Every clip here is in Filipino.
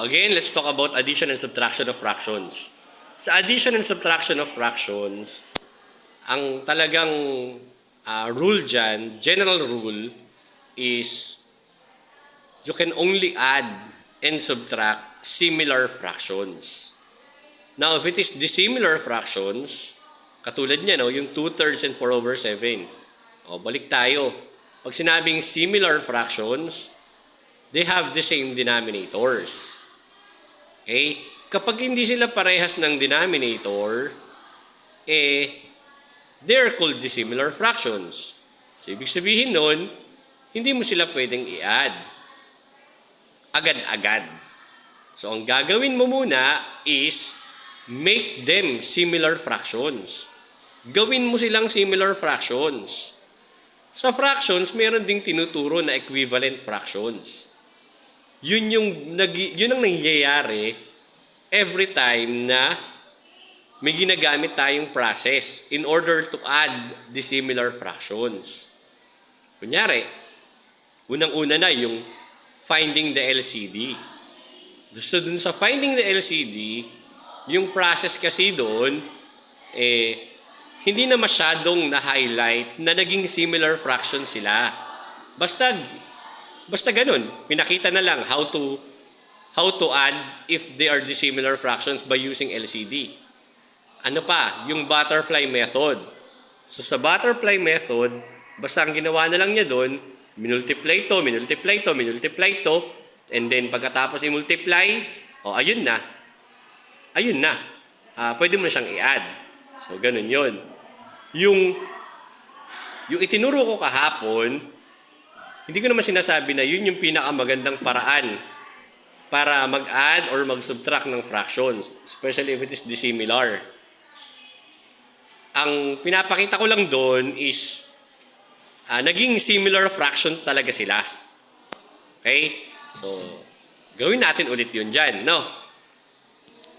again, let's talk about addition and subtraction of fractions. Sa addition and subtraction of fractions, ang talagang rule dyan, general rule, is you can only add and subtract similar fractions. Now, if it is dissimilar fractions, katulad niya, no, yung 2/3 and 4/7. O, balik tayo. Pag sinabing similar fractions, they have the same denominators. Okay? Kapag hindi sila parehas ng denominator, they're called dissimilar fractions. So, ibig sabihin nun, hindi mo sila pwedeng i-add agad-agad. So, ang gagawin mo muna is make them similar fractions. Gawin mo silang similar fractions. Sa fractions, meron ding tinuturo na equivalent fractions. Yun ang nangyayari every time na may ginagamit tayong process in order to add dissimilar fractions. Kunyari, unang-una na yung finding the LCD. So, dun sa finding the LCD, yung process kasi doon, hindi na masyadong na-highlight na naging similar fractions sila. Basta ganun. Pinakita na lang how to add if they are dissimilar fractions by using LCD. Ano pa? Yung butterfly method. So sa butterfly method, basta ang ginawa na lang niya doon, minultiply to, and then pagkatapos i-multiply, ayun na. Pwede mo na siyang i-add. So ganun yun. Yung itinuro ko kahapon, hindi ko naman sinasabi na yun yung pinakamagandang paraan para mag-add or mag-subtract ng fractions, especially if it is dissimilar. Ang pinapakita ko lang doon is naging similar fractions talaga sila. Okay? So, gawin natin ulit yun dyan, no?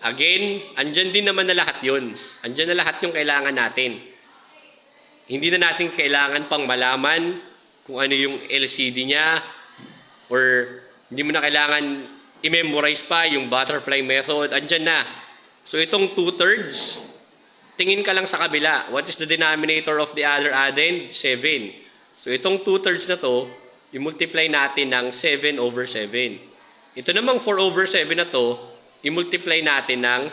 Again, andyan din naman na lahat yun. Andyan na lahat yung kailangan natin. Hindi na natin kailangan pang malaman kung ano yung LCD niya, or hindi mo na kailangan i-memorize pa yung butterfly method. Andyan na. So itong 2/3, tingin ka lang sa kabila. What is the denominator of the other addend? 7. So itong 2/3 na to, i-multiply natin ng 7/7. Ito namang 4/7 na to, i-multiply natin ng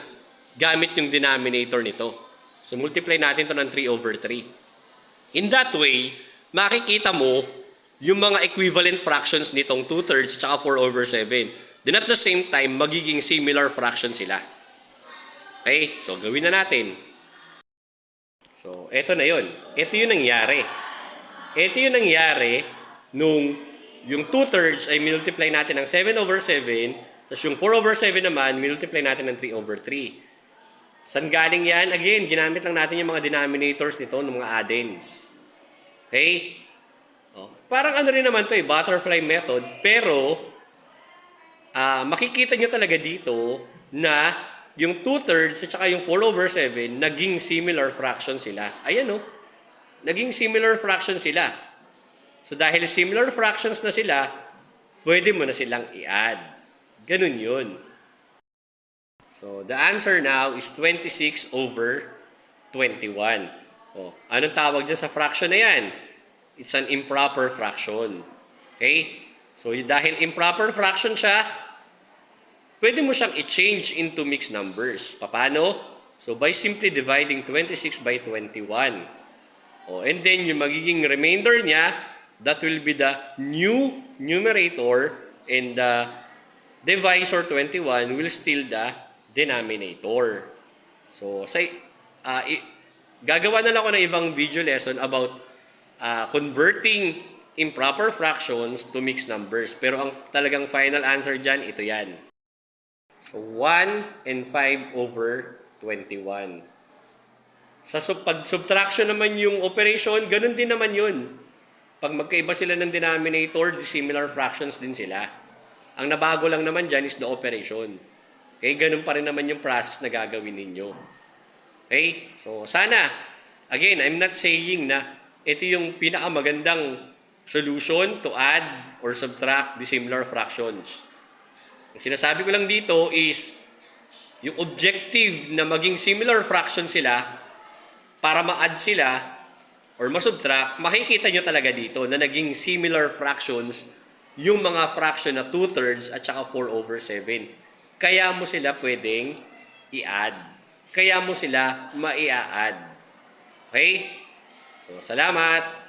gamit yung denominator nito. So multiply natin to ng 3/3. In that way, makikita mo yung mga equivalent fractions nitong 2/3 at 4/7. Then at the same time, magiging similar fractions sila. Okay? So, gawin na natin. So, eto na yun. Ito yung nangyari. Ito yung nangyari nung yung 2/3 ay multiply natin ng 7/7, tapos yung 4/7 naman, multiply natin ng 3/3. Saan galing yan? Again, ginamit lang natin yung mga denominators nito ng mga addends. Okay? Parang ano rin naman to butterfly method, pero makikita nyo talaga dito na yung 2/3 at saka yung 4/7 naging similar fraction sila. Ayan naging similar fraction sila. So dahil similar fractions na sila, pwede mo na silang i-add. Ganun yun. So the answer now is 26/21. Anong tawag dyan sa fraction na yan? It's an improper fraction. Okay? So, dahil improper fraction siya, pwede mo siyang i-change into mixed numbers. Paano? So, by simply dividing 26 by 21. And then, yung magiging remainder niya, that will be the new numerator, and the divisor 21 will still the denominator. So, gagawa na lang ako ng ibang video lesson about converting improper fractions to mixed numbers. Pero ang talagang final answer dyan, ito yan. So, 1 and 5/21. Sa pag-subtraction naman yung operation, ganun din naman yun. Pag magkaiba sila ng denominator, dissimilar fractions din sila. Ang nabago lang naman dyan is the operation. Okay, ganun pa rin naman yung process na gagawin ninyo. Okay, so sana, again, I'm not saying na ito yung pinakamagandang solution to add or subtract dissimilar fractions. Ang sinasabi ko lang dito is, yung objective na maging similar fraction sila, para ma-add sila, or ma-subtract, makikita nyo talaga dito na naging similar fractions yung mga fraction na 2/3 at saka 4/7. Kaya mo sila pwedeng i-add. Kaya mo sila mai-add. Okay? So, salamat!